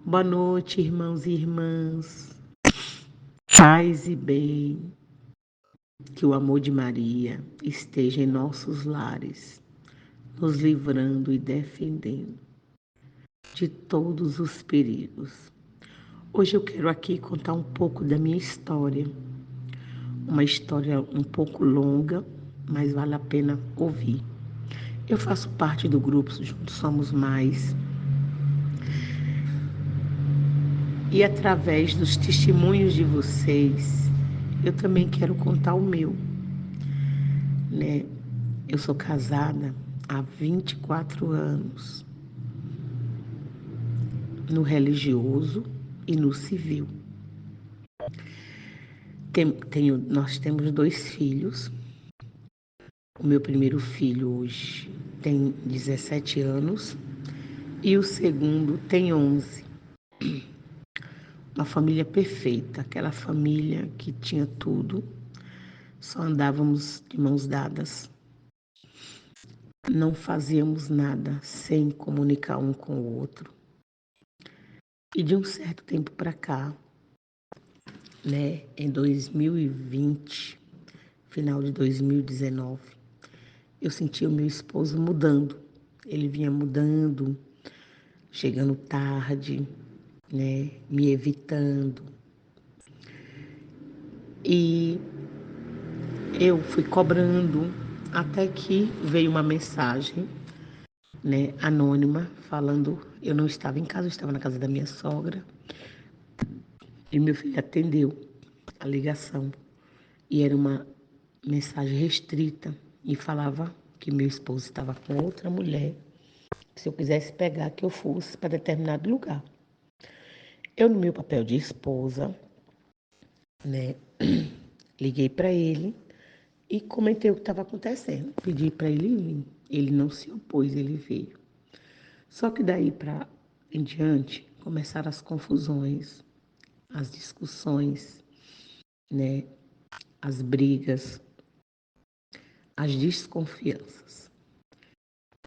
Boa noite, irmãos e irmãs. Paz e bem, que o amor de Maria esteja em nossos lares, nos livrando e defendendo de todos os perigos. Hoje eu quero aqui contar um pouco da minha história. Uma história um pouco longa, mas vale a pena ouvir. Eu faço parte do grupo Juntos Somos Mais. E através dos testemunhos de vocês, eu também quero contar o meu, né? Eu sou casada há 24 anos, no religioso e no civil. Nós temos 2 filhos. O meu primeiro filho hoje tem 17 anos e o segundo tem 11. Uma família perfeita, aquela família que tinha tudo, só andávamos de mãos dadas. Não fazíamos nada sem comunicar um com o outro. E de um certo tempo para cá, né, em 2020, final de 2019, eu senti o meu esposo mudando. Ele vinha mudando, chegando tarde, né, me evitando. E eu fui cobrando até que veio uma mensagem, né, anônima, falando, eu não estava em casa, eu estava na casa da minha sogra, e meu filho atendeu a ligação. E era uma mensagem restrita e falava que meu esposo estava com outra mulher, se eu quisesse pegar, que eu fosse para determinado lugar. Eu, no meu papel de esposa, né, liguei para ele e comentei o que estava acontecendo. Pedi para ele vir. Ele não se opôs, ele veio. Só que daí para em diante começaram as confusões, as discussões, né, as brigas, as desconfianças.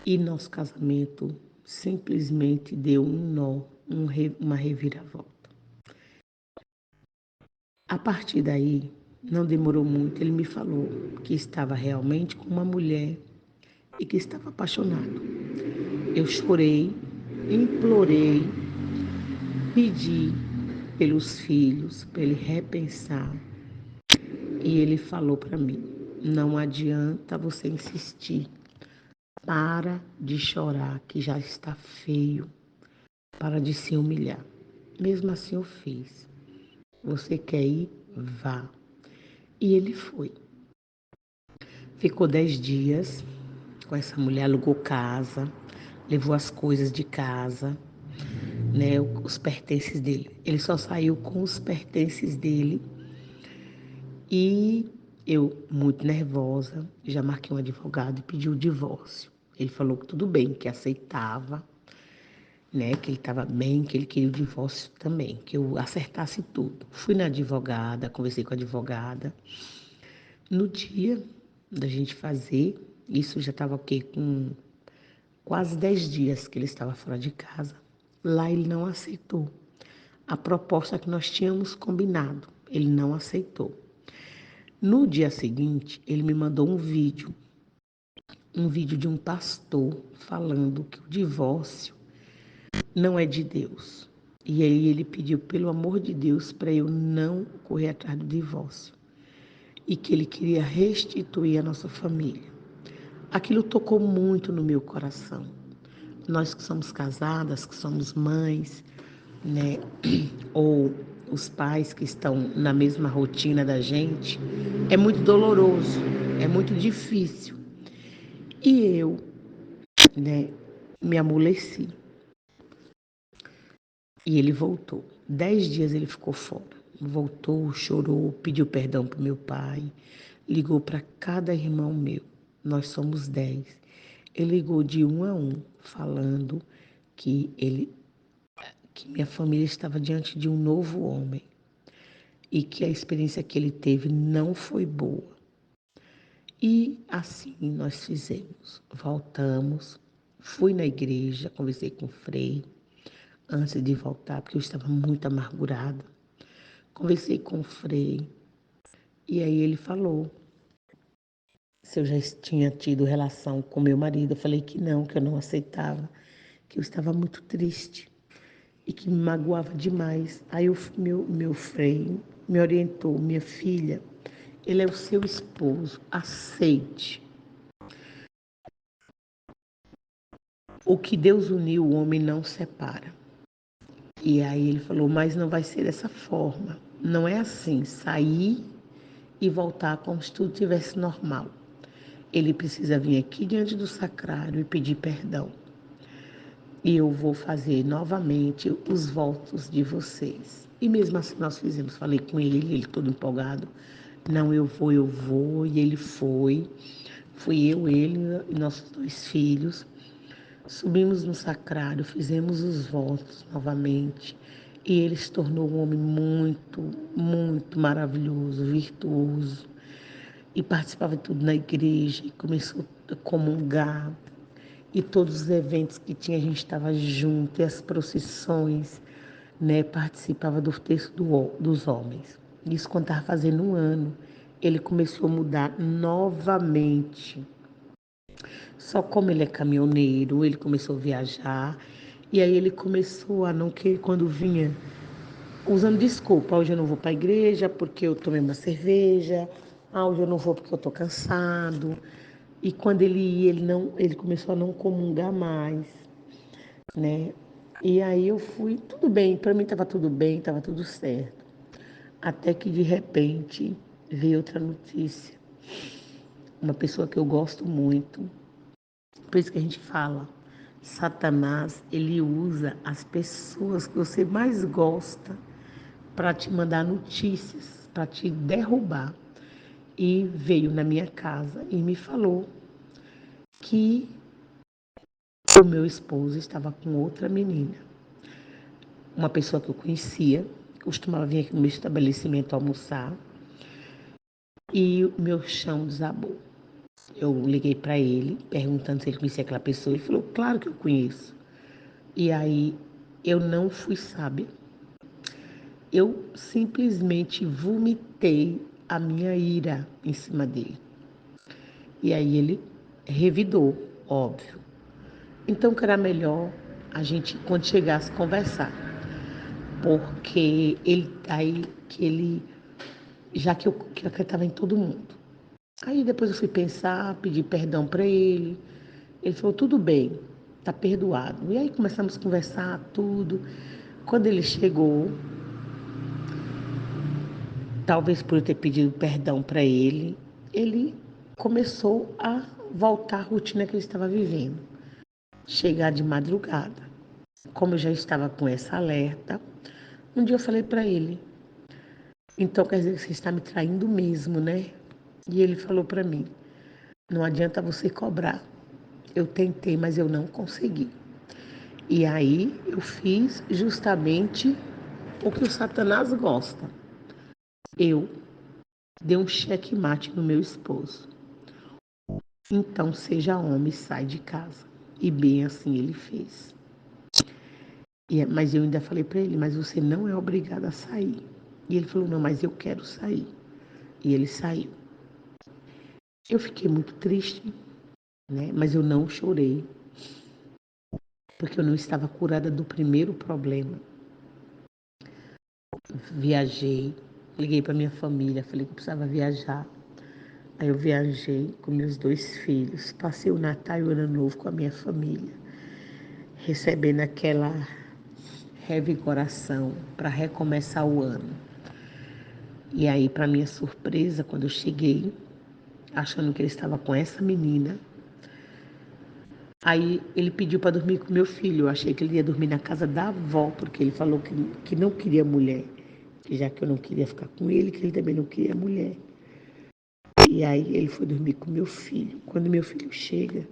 E nosso casamento simplesmente deu um nó, uma reviravolta. A partir daí, não demorou muito, ele me falou que estava realmente com uma mulher e que estava apaixonado. Eu chorei, implorei, pedi pelos filhos, para ele repensar. E ele falou para mim: não adianta você insistir. Para de chorar, que já está feio. Para de se humilhar. Mesmo assim eu fiz. Você quer ir? Vá. E ele foi. Ficou 10 dias com essa mulher, alugou casa, levou as coisas de casa, né, os pertences dele. Ele só saiu com os pertences dele e eu, muito nervosa, já marquei um advogado e pedi o divórcio. Ele falou que tudo bem, que aceitava, né, que ele estava bem, que ele queria o divórcio também, que eu acertasse tudo. Fui na advogada, conversei com a advogada. No dia da gente fazer, isso já estava o quê? Com quase 10 dias que ele estava fora de casa. Lá ele não aceitou. A proposta que nós tínhamos combinado, ele não aceitou. No dia seguinte, ele me mandou um vídeo de um pastor falando que o divórcio não é de Deus. E aí ele pediu, pelo amor de Deus, para eu não correr atrás do divórcio. E que ele queria restituir a nossa família. Aquilo tocou muito no meu coração. Nós que somos casadas, que somos mães, né? Ou os pais que estão na mesma rotina da gente, é muito doloroso, é muito difícil. E eu, né, me amoleci. E ele voltou. 10 dias ele ficou fora. Voltou, chorou, pediu perdão para o meu pai, ligou para cada irmão meu. Nós somos 10. Ele ligou de um a um, falando que minha família estava diante de um novo homem e que a experiência que ele teve não foi boa. E assim nós fizemos. Voltamos, fui na igreja, conversei com o Frei, antes de voltar, porque eu estava muito amargurada. Conversei com o Frei, e aí ele falou se eu já tinha tido relação com meu marido. Eu falei que eu não aceitava, que eu estava muito triste e que me magoava demais. Aí meu Frei me orientou: minha filha, ele é o seu esposo, aceite. O que Deus uniu, o homem não separa. E aí ele falou: mas não vai ser dessa forma. Não é assim, sair e voltar como se tudo tivesse normal. Ele precisa vir aqui diante do sacrário e pedir perdão. E eu vou fazer novamente os votos de vocês. E mesmo assim nós fizemos. Falei com ele todo empolgado. Não, eu vou, eu vou. E ele foi. Fui eu, ele e nossos 2 filhos. Subimos no sacrário, fizemos os votos novamente. E ele se tornou um homem muito, muito maravilhoso, virtuoso. E participava de tudo na igreja. E começou a comungar. E todos os eventos que tinha, a gente estava junto. E as procissões, né? Participava do terço dos homens. Isso quando estava fazendo 1 ano. Ele começou a mudar novamente. Só como ele é caminhoneiro, ele começou a viajar. E aí ele começou a não querer, quando vinha, usando desculpa: hoje eu não vou para a igreja porque eu tomei uma cerveja, hoje eu não vou porque eu estou cansado. E quando ele ia, ele começou a não comungar mais, né? E aí eu fui, tudo bem, para mim estava tudo bem, estava tudo certo. Até que de repente veio outra notícia. Uma pessoa que eu gosto muito, por isso que a gente fala, Satanás, ele usa as pessoas que você mais gosta para te mandar notícias, para te derrubar. E veio na minha casa e me falou que o meu esposo estava com outra menina. Uma pessoa que eu conhecia, costumava vir aqui no meu estabelecimento almoçar, e o meu chão desabou. Eu liguei para ele, perguntando se ele conhecia aquela pessoa. Ele falou: claro que eu conheço. E aí eu não fui sábia. Eu simplesmente vomitei a minha ira em cima dele. E aí ele revidou, óbvio. Então que era melhor a gente, quando chegasse, conversar. Porque ele, aí que ele, já que eu acreditava em todo mundo. Aí depois eu fui pensar, pedi perdão para ele. Ele falou: tudo bem, tá perdoado. E aí começamos a conversar tudo. Quando ele chegou, talvez por eu ter pedido perdão para ele começou a voltar à rotina que ele estava vivendo. Chegar de madrugada. Como eu já estava com essa alerta, um dia eu falei para ele: então quer dizer que você está me traindo mesmo, né? E ele falou para mim: não adianta você cobrar. Eu tentei, mas eu não consegui. E aí eu fiz justamente o que o Satanás gosta. Eu dei um checkmate no meu esposo. Então seja homem, sai de casa. E bem assim ele fez. Mas eu ainda falei para ele: mas você não é obrigado a sair. E ele falou: não, mas eu quero sair. E ele saiu. Eu fiquei muito triste, né? Mas eu não chorei, porque eu não estava curada do primeiro problema. Viajei, liguei para minha família, falei que eu precisava viajar. Aí eu viajei com meus 2 filhos, passei o Natal e o Ano Novo com a minha família, recebendo aquela revigoração para recomeçar o ano. E aí, para minha surpresa, quando eu cheguei, achando que ele estava com essa menina, aí ele pediu para dormir com meu filho. Eu achei que ele ia dormir na casa da avó, porque ele falou que não queria mulher, que já que eu não queria ficar com ele, que ele também não queria mulher. E aí ele foi dormir com meu filho. Quando meu filho chega,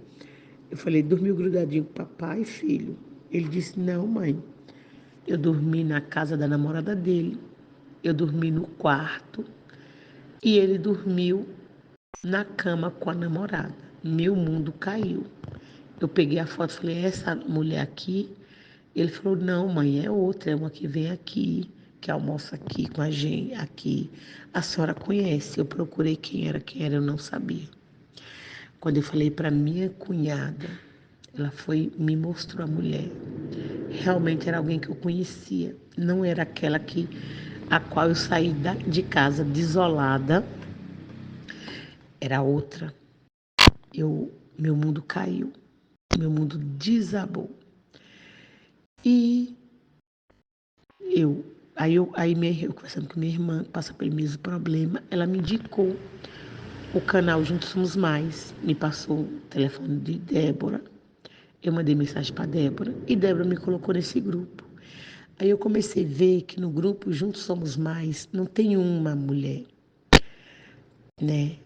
eu falei: dormiu grudadinho com papai, filho? Ele disse: não, mãe. Eu dormi na casa da namorada dele. Eu dormi no quarto e ele dormiu na cama com a namorada. Meu mundo caiu. Eu peguei a foto e falei: essa mulher aqui Ele falou, não, mãe, é outra, é uma que vem aqui, que almoça aqui com a gente, aqui. A senhora conhece, eu procurei quem era, eu não sabia. Quando eu falei para minha cunhada, ela foi, me mostrou a mulher. Realmente era alguém que eu conhecia, não era aquela a qual eu saí de casa desolada, era outra. Meu mundo caiu, meu mundo desabou. E eu conversando com minha irmã, que passa pelo mesmo problema, ela me indicou o canal Juntos Somos Mais, me passou o telefone de Débora, eu mandei mensagem para Débora e Débora me colocou nesse grupo. Aí eu comecei a ver que no grupo Juntos Somos Mais não tem uma mulher, né?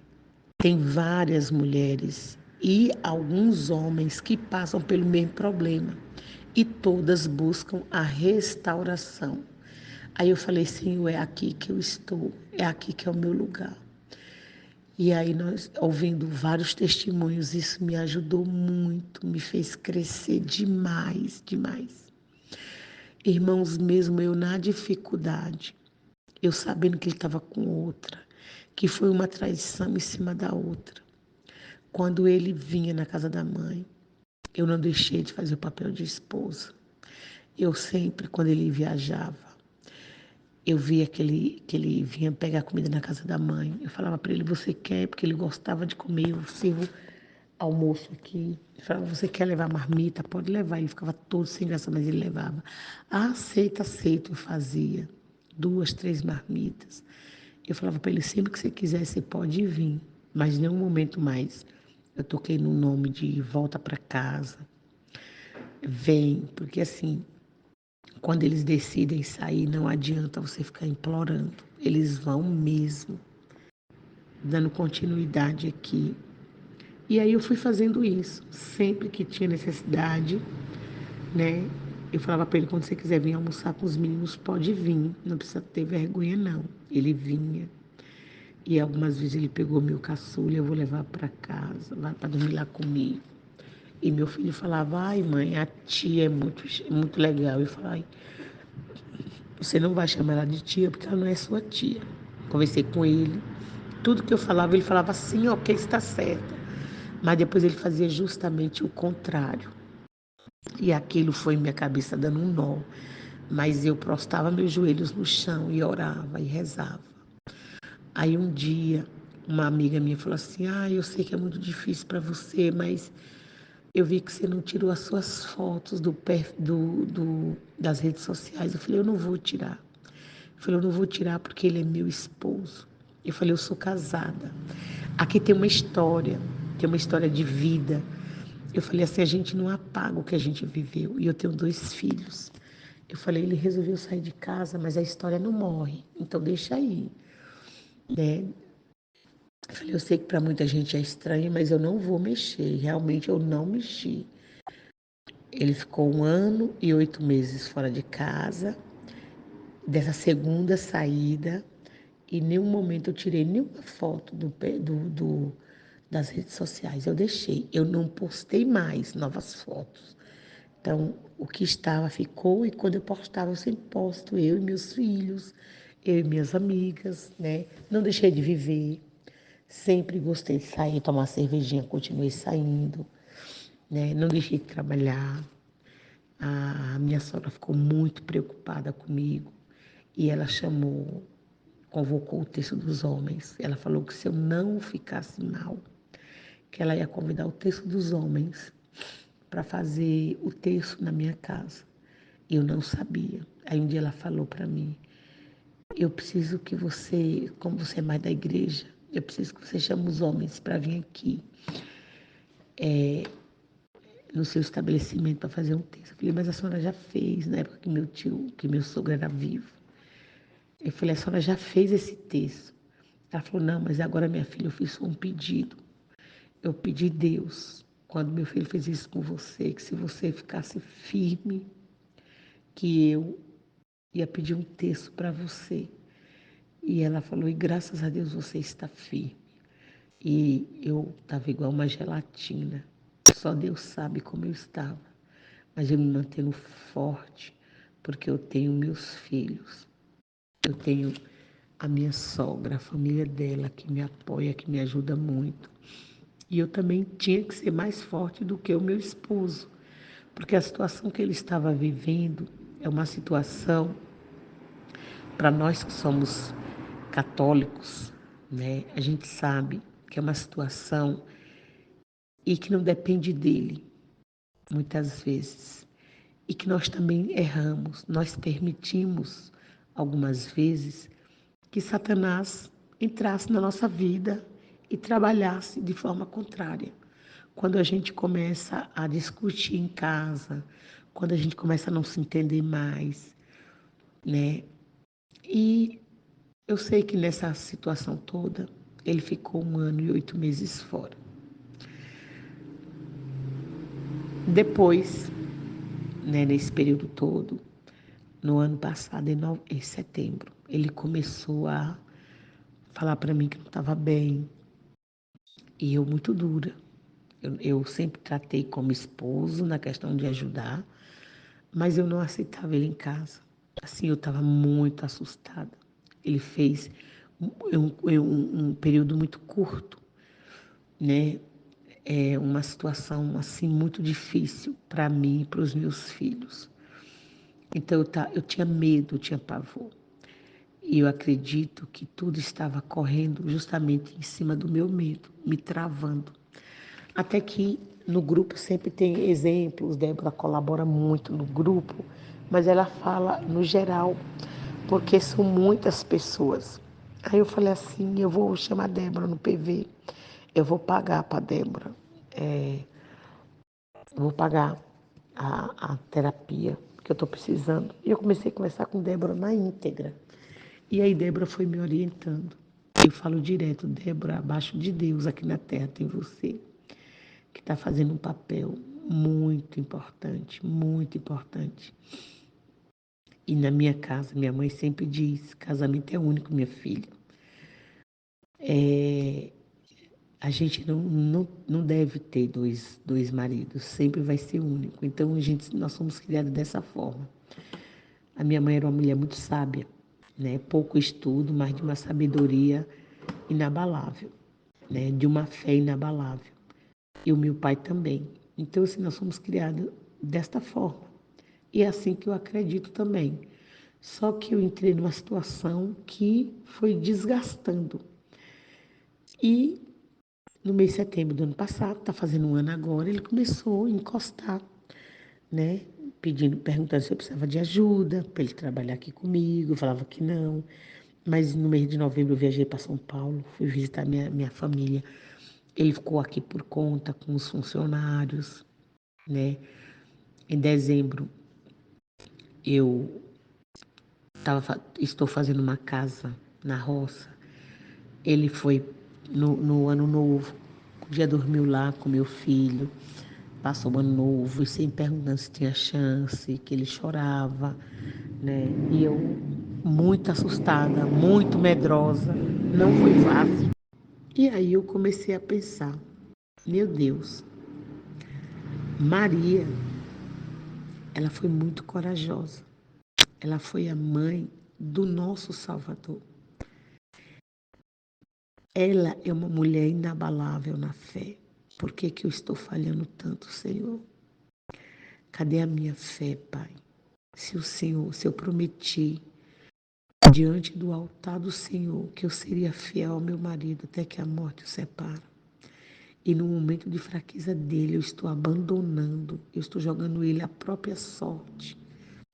Tem várias mulheres e alguns homens que passam pelo mesmo problema e todas buscam a restauração. Aí eu falei, Senhor, é aqui que eu estou, é aqui que é o meu lugar. E aí nós, ouvindo vários testemunhos, isso me ajudou muito, me fez crescer demais, demais. Irmãos, mesmo eu na dificuldade, eu sabendo que ele estava com outra, que foi uma traição em cima da outra. Quando ele vinha na casa da mãe, eu não deixei de fazer o papel de esposa. Eu sempre, quando ele viajava, eu via que ele vinha pegar comida na casa da mãe. Eu falava para ele, você quer? Porque ele gostava de comer. Eu sirvo almoço aqui. Eu falava, você quer levar marmita? Pode levar. Ele ficava todo sem graça, mas ele levava. Ah, aceita, aceito. Eu fazia 2, 3 marmitas. Eu falava para ele, sempre que você quiser, você pode vir. Mas em nenhum momento mais. Eu toquei no nome de volta para casa. Vem, porque assim, quando eles decidem sair, não adianta você ficar implorando. Eles vão mesmo, dando continuidade aqui. E aí eu fui fazendo isso. Sempre que tinha necessidade, né? Eu falava para ele, quando você quiser vir almoçar com os meninos, pode vir. Não precisa ter vergonha, não. Ele vinha. E algumas vezes ele pegou meu caçula, eu vou levar para casa, vai para dormir lá comigo. E meu filho falava, ai mãe, a tia é muito legal. Eu falava, ai, você não vai chamar ela de tia porque ela não é sua tia. Conversei com ele. Tudo que eu falava, ele falava sim, ok, está certa. Mas depois ele fazia justamente o contrário. E aquilo foi em minha cabeça dando um nó. Mas eu prostava meus joelhos no chão e orava e rezava. Aí um dia, uma amiga minha falou assim, eu sei que é muito difícil para você, mas eu vi que você não tirou as suas fotos das redes sociais. Eu falei, eu não vou tirar. Eu falei, eu não vou tirar porque ele é meu esposo. Eu falei, eu sou casada. Aqui tem uma história de vida. Eu falei assim, a gente não apaga o que a gente viveu. E eu tenho 2 filhos. Eu falei, ele resolveu sair de casa, mas a história não morre. Então deixa aí, né? Eu falei, eu sei que para muita gente é estranho, mas eu não vou mexer. Realmente eu não mexi. Ele ficou 1 ano e 8 meses fora de casa. Dessa segunda saída, e em nenhum momento eu tirei nenhuma foto das redes sociais. Eu deixei. Eu não postei mais novas fotos. Então, o que estava ficou, e quando eu postava, eu sempre posto eu e meus filhos, eu e minhas amigas, né? Não deixei de viver. Sempre gostei de sair, tomar cervejinha, continuei saindo, né? Não deixei de trabalhar. A minha sogra ficou muito preocupada comigo e ela convocou o terço dos homens. Ela falou que se eu não ficasse mal, que ela ia convidar o terço dos homens para fazer o terço na minha casa. Eu não sabia. Aí um dia ela falou para mim, eu preciso que você, como você é mais da igreja, eu preciso que você chame os homens para vir aqui no seu estabelecimento para fazer um terço. Eu falei, mas a senhora já fez, na época que meu sogro era vivo. Eu falei, a senhora já fez esse terço. Ela falou, não, mas agora minha filha, eu fiz um pedido. Eu pedi a Deus, quando meu filho fez isso com você, que se você ficasse firme, que eu ia pedir um terço para você. E ela falou, e graças a Deus você está firme. E eu estava igual uma gelatina. Só Deus sabe como eu estava. mas eu me mantenho forte, porque eu tenho meus filhos, eu tenho a minha sogra, a família dela, que me apoia, que me ajuda muito. E eu também tinha que ser mais forte do que o meu esposo, porque a situação que ele estava vivendo é uma situação, para nós que somos católicos, né? A gente sabe que é uma situação e que não depende dele, muitas vezes. E que nós também erramos, nós permitimos, algumas vezes, que Satanás entrasse na nossa vida e trabalhasse de forma contrária. Quando a gente começa a discutir em casa, quando a gente começa a não se entender mais, né? E eu sei que nessa situação toda, ele ficou 1 ano e 8 meses fora. Depois, né, nesse período todo, no ano passado, em setembro, ele começou a falar para mim que não estava bem. E eu muito dura. Eu sempre tratei como esposo na questão de ajudar, mas eu não aceitava ele em casa. Assim, eu estava muito assustada. Ele fez um período muito curto, né? É uma situação assim muito difícil para mim e para os meus filhos. Então eu tinha medo, eu tinha pavor. E eu acredito que tudo estava correndo justamente em cima do meu medo, me travando. Até que no grupo sempre tem exemplos, Débora colabora muito no grupo, mas ela fala no geral, porque são muitas pessoas. Aí eu falei assim, eu vou chamar a Débora no PV, eu vou pagar para a Débora, vou pagar a terapia que eu estou precisando. E eu comecei a conversar com Débora na íntegra. E aí Débora foi me orientando. Eu falo direto, Débora, abaixo de Deus aqui na terra tem você, que está fazendo um papel muito importante, muito importante. E na minha casa, minha mãe sempre diz, casamento é único, minha filha. A gente não deve ter dois maridos, sempre vai ser único. Então, nós somos criados dessa forma. A minha mãe era uma mulher muito sábia, né? Pouco estudo, mas de uma sabedoria inabalável, né? De uma fé inabalável. E o meu pai também. Então, assim, nós somos criados desta forma. E é assim que eu acredito também. Só que eu entrei numa situação que foi desgastando. E no mês de setembro do ano passado, está fazendo 1 ano agora, ele começou a encostar, né? Perguntando se eu precisava de ajuda para ele trabalhar aqui comigo. Eu falava que não. Mas no mês de novembro eu viajei para São Paulo, fui visitar minha família. Ele ficou aqui por conta com os funcionários, né? Em dezembro eu estou fazendo uma casa na roça. Ele foi no ano novo, um dia dormiu lá com meu filho, passou o ano novo e sempre perguntando se tinha chance, que ele chorava, né? E eu muito assustada, muito medrosa, não foi fácil. E aí eu comecei a pensar, meu Deus, Maria, ela foi muito corajosa. Ela foi a mãe do nosso Salvador. Ela é uma mulher inabalável na fé. Por que que eu estou falhando tanto, Senhor? Cadê a minha fé, Pai? Se eu prometi diante do altar do Senhor que eu seria fiel ao meu marido até que a morte o separa. E no momento de fraqueza dele, eu estou abandonando, eu estou jogando ele à própria sorte.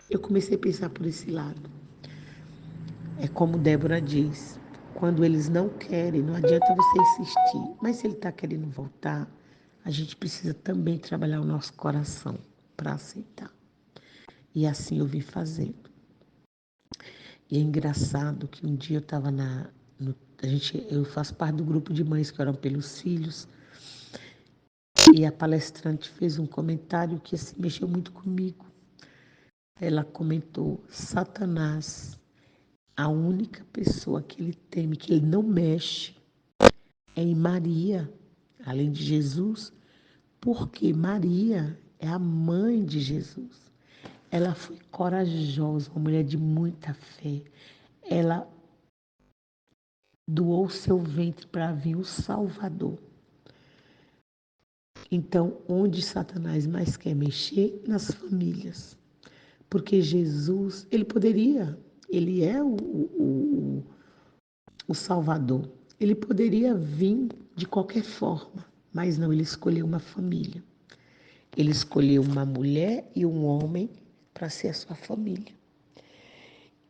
Eu comecei a pensar por esse lado. É como Débora diz, quando eles não querem, não adianta você insistir. Mas se ele está querendo voltar, a gente precisa também trabalhar o nosso coração para aceitar. E assim eu vim fazendo. E é engraçado que um dia eu estava eu faço parte do grupo de mães que oram pelos filhos, e a palestrante fez um comentário que assim, mexeu muito comigo. Ela comentou, Satanás, a única pessoa que ele teme, que ele não mexe, é em Maria, além de Jesus, porque Maria é a mãe de Jesus. Ela foi corajosa, uma mulher de muita fé. Ela doou seu ventre para vir o Salvador. Então, onde Satanás mais quer mexer? Nas famílias. Porque Jesus, ele poderia, ele é o Salvador. Ele poderia vir de qualquer forma, mas não, ele escolheu uma família. Ele escolheu uma mulher e um homem para ser a sua família.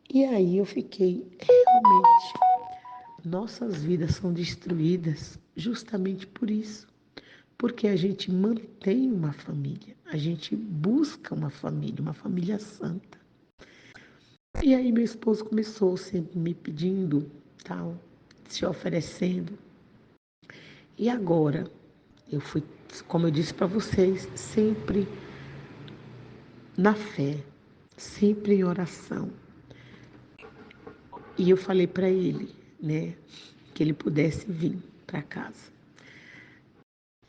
E aí eu fiquei, realmente, nossas vidas são destruídas justamente por isso. Porque a gente mantém uma família, a gente busca uma família santa. E aí meu esposo começou sempre me pedindo, tal, se oferecendo. E agora, eu fui, como eu disse para vocês, sempre na fé, sempre em oração. E eu falei para ele, né, que ele pudesse vir para casa.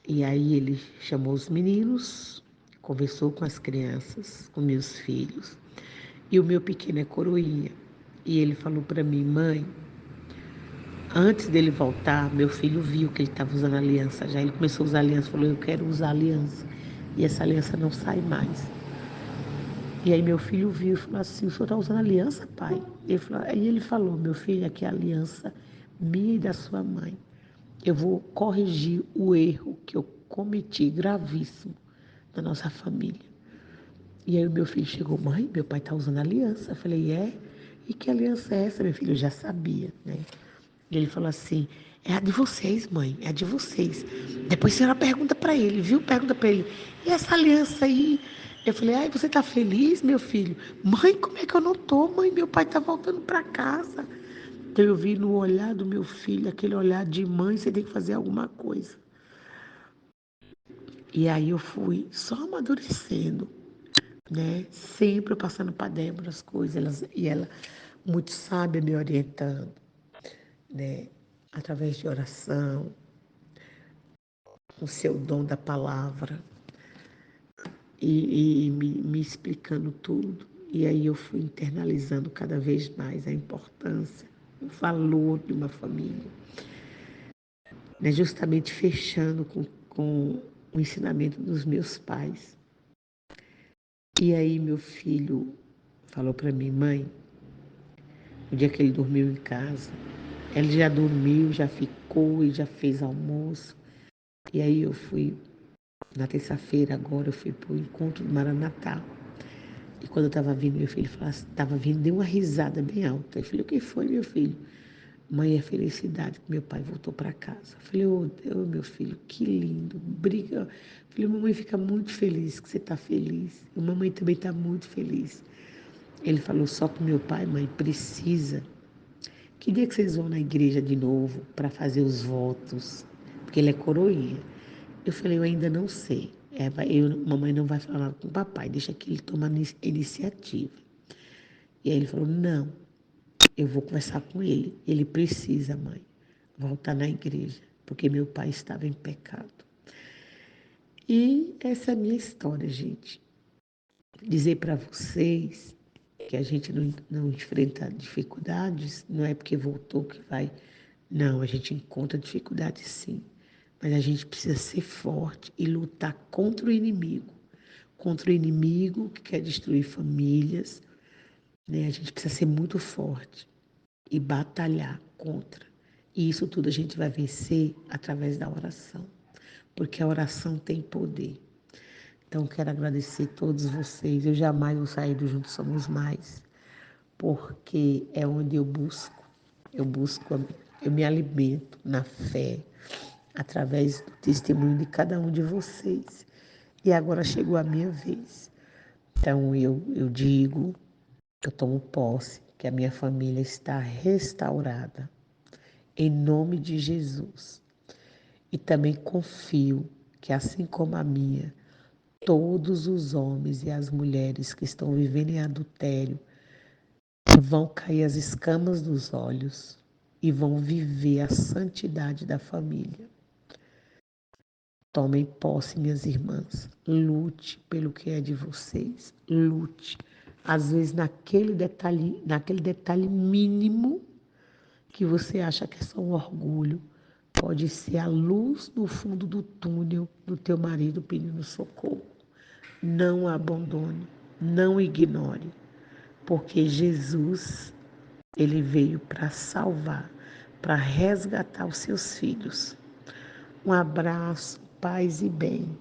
E aí ele chamou os meninos, conversou com as crianças, com meus filhos. E o meu pequeno é coroinha. E ele falou para mim, mãe, antes dele voltar, meu filho viu que ele estava usando aliança já. Ele começou a usar aliança, falou, eu quero usar aliança. E essa aliança não sai mais. E aí meu filho viu e falou assim, o senhor está usando aliança, pai? Aí ele falou, meu filho, aqui é a aliança minha e da sua mãe. Eu vou corrigir o erro que eu cometi gravíssimo na nossa família. E aí o meu filho chegou, mãe, meu pai está usando aliança. Eu falei, é? E que aliança é essa, meu filho? Eu já sabia, né? E ele falou assim, é a de vocês, mãe, é a de vocês. Depois a senhora pergunta para ele, viu? Pergunta para ele, e essa aliança aí? Eu falei, ai, você tá feliz, meu filho? Mãe, como é que eu não tô, mãe? Meu pai tá voltando para casa. Então eu vi no olhar do meu filho, aquele olhar de mãe, você tem que fazer alguma coisa. E aí eu fui só amadurecendo, né? Sempre passando para Débora as coisas, e ela muito sábia me orientando, né? Através de oração, o seu dom da palavra e me explicando tudo. E aí eu fui internalizando cada vez mais a importância, o valor de uma família, né? Justamente fechando com o ensinamento dos meus pais. E aí meu filho falou para mim, mãe, o dia que ele dormiu em casa, ele já dormiu, já ficou e já fez almoço. E aí eu fui, na terça-feira agora, eu fui para o encontro do Maranatá. E quando eu estava vindo, meu filho estava vindo, deu uma risada bem alta. Eu falei, o que foi, meu filho? Mãe, é felicidade que meu pai voltou para casa. Eu falei, meu filho, que lindo, briga. Eu falei, mamãe fica muito feliz que você está feliz. E mamãe também está muito feliz. Ele falou, só que meu pai, mãe, precisa. Que dia que vocês vão na igreja de novo para fazer os votos? Porque ele é coroinha. Eu falei, eu ainda não sei. Mamãe não vai falar com o papai, deixa que ele tome a iniciativa. E aí ele falou, não, eu vou conversar com ele. Ele precisa, mãe, voltar na igreja, porque meu pai estava em pecado. E essa é a minha história, gente. Dizer para vocês que a gente não enfrenta dificuldades, não é porque voltou que vai. Não, a gente encontra dificuldades sim, mas a gente precisa ser forte e lutar contra o inimigo que quer destruir famílias, né? A gente precisa ser muito forte e batalhar contra. E isso tudo a gente vai vencer através da oração, porque a oração tem poder. Então, quero agradecer a todos vocês. Eu jamais vou sair do Juntos Somos Mais, porque é onde eu busco, eu me alimento na fé, através do testemunho de cada um de vocês. E agora chegou a minha vez. Então, eu digo, eu tomo posse, que a minha família está restaurada, em nome de Jesus. E também confio que, assim como a minha, todos os homens e as mulheres que estão vivendo em adultério vão cair as escamas dos olhos e vão viver a santidade da família. Tomem posse, minhas irmãs. Lute pelo que é de vocês. Lute. Às vezes, naquele detalhe mínimo que você acha que é só um orgulho, pode ser a luz no fundo do túnel do teu marido pedindo socorro. Não abandone, não ignore, porque Jesus, ele veio para salvar, para resgatar os seus filhos. Um abraço, paz e bem.